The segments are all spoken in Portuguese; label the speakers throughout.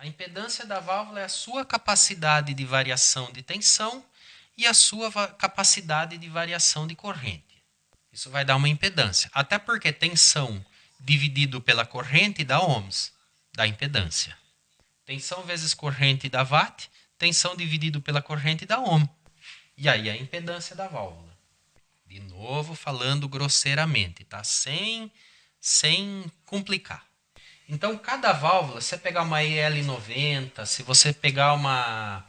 Speaker 1: A impedância da válvula é a sua capacidade de variação de tensão e a sua capacidade de variação de corrente. Isso vai dar uma impedância. Até porque tensão dividido pela corrente dá ohms, dá impedância. Tensão vezes corrente dá watt, tensão dividido pela corrente dá ohm. E aí a impedância da válvula. De novo, falando grosseiramente, tá? Sem complicar. Então, cada válvula, se você pegar uma EL90, se você pegar uma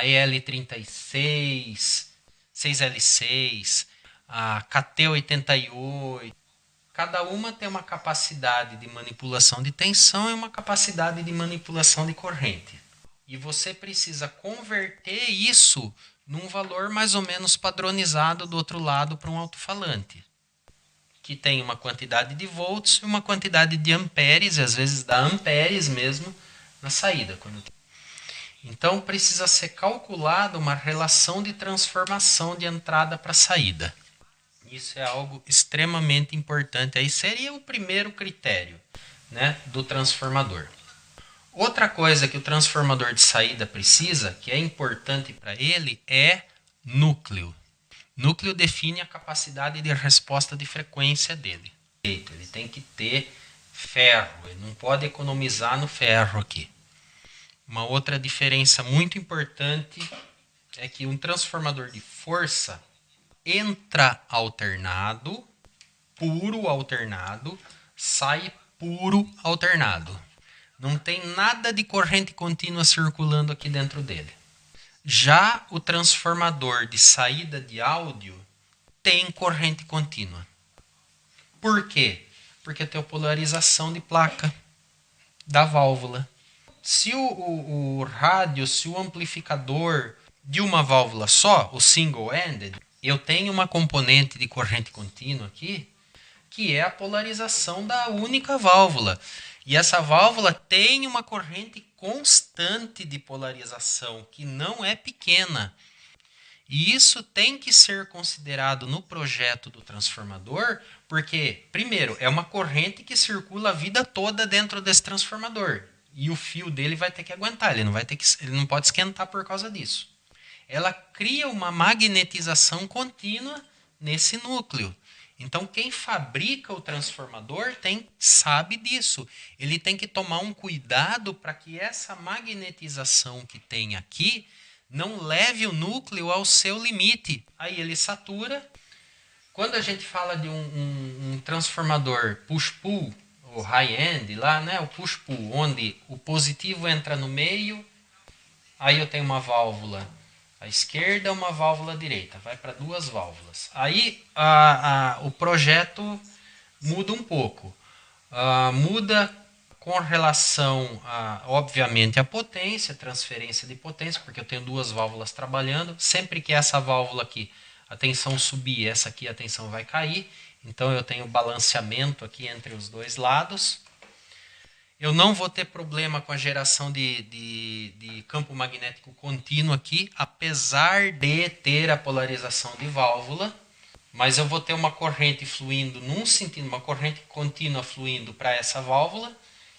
Speaker 1: EL36, 6L6, a KT88, cada uma tem uma capacidade de manipulação de tensão e uma capacidade de manipulação de corrente. E você precisa converter isso num valor mais ou menos padronizado do outro lado para um alto-falante, que tem uma quantidade de volts e uma quantidade de amperes, e às vezes dá amperes mesmo na saída. Então precisa ser calculada uma relação de transformação de entrada para saída. Isso é algo extremamente importante. Aí seria o primeiro critério, né, do transformador. Outra coisa que o transformador de saída precisa, que é importante para ele, é núcleo. Núcleo define a capacidade de resposta de frequência dele. Ele tem que ter ferro, ele não pode economizar no ferro aqui. Uma outra diferença muito importante é que um transformador de força entra alternado, puro alternado, sai puro alternado. Não tem nada de corrente contínua circulando aqui dentro dele. Já o transformador de saída de áudio tem corrente contínua. Por quê? Porque tem a polarização de placa da válvula. Se o rádio, se o amplificador de uma válvula só, o single-ended, eu tenho uma componente de corrente contínua aqui, que é a polarização da única válvula. E essa válvula tem uma corrente constante de polarização, que não é pequena. E isso tem que ser considerado no projeto do transformador, porque, primeiro, é uma corrente que circula a vida toda dentro desse transformador. E o fio dele vai ter que aguentar, ele não pode esquentar por causa disso. Ela cria uma magnetização contínua nesse núcleo. Então, quem fabrica o transformador sabe disso. Ele tem que tomar um cuidado para que essa magnetização que tem aqui não leve o núcleo ao seu limite. Aí ele satura. Quando a gente fala de um transformador push-pull, o high-end lá, né, o push-pull, onde o positivo entra no meio, aí eu tenho uma válvula à esquerda, uma válvula à direita, vai para duas válvulas. Aí o projeto muda um pouco. Muda com relação, obviamente, à potência, transferência de potência, porque eu tenho duas válvulas trabalhando. Sempre que essa válvula aqui, a tensão subir, essa aqui a tensão vai cair. Então eu tenho balanceamento aqui entre os dois lados. Eu não vou ter problema com a geração de campo magnético contínuo aqui, apesar de ter a polarização de válvula. Mas eu vou ter uma corrente fluindo num sentido, uma corrente contínua fluindo para essa válvula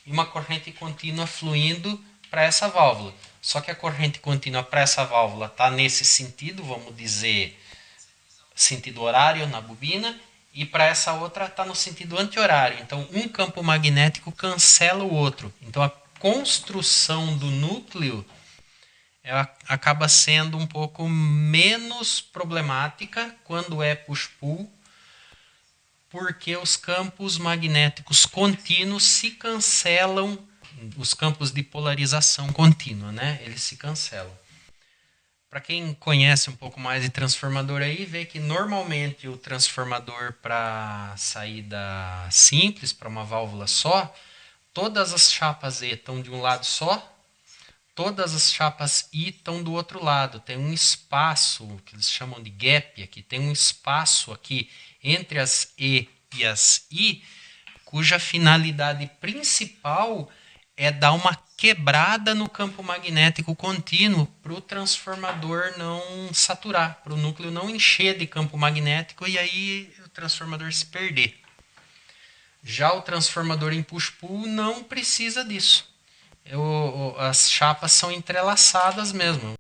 Speaker 1: e uma corrente contínua fluindo para essa válvula. Só que a corrente contínua para essa válvula está nesse sentido, vamos dizer, sentido horário na bobina, e para essa outra está no sentido anti-horário. Então, um campo magnético cancela o outro. Então, a construção do núcleo acaba sendo um pouco menos problemática quando é push-pull, porque os campos magnéticos contínuos se cancelam, os campos de polarização contínua, né? Eles se cancelam. Para quem conhece um pouco mais de transformador aí, vê que normalmente o transformador para saída simples, para uma válvula só, todas as chapas E estão de um lado só, todas as chapas I estão do outro lado. Tem um espaço, que eles chamam de gap aqui, tem um espaço aqui entre as E e as I, cuja finalidade principal é dar uma quebrada no campo magnético contínuo para o transformador não saturar, para o núcleo não encher de campo magnético e aí o transformador se perder. Já o transformador em push-pull não precisa disso. as chapas são entrelaçadas mesmo.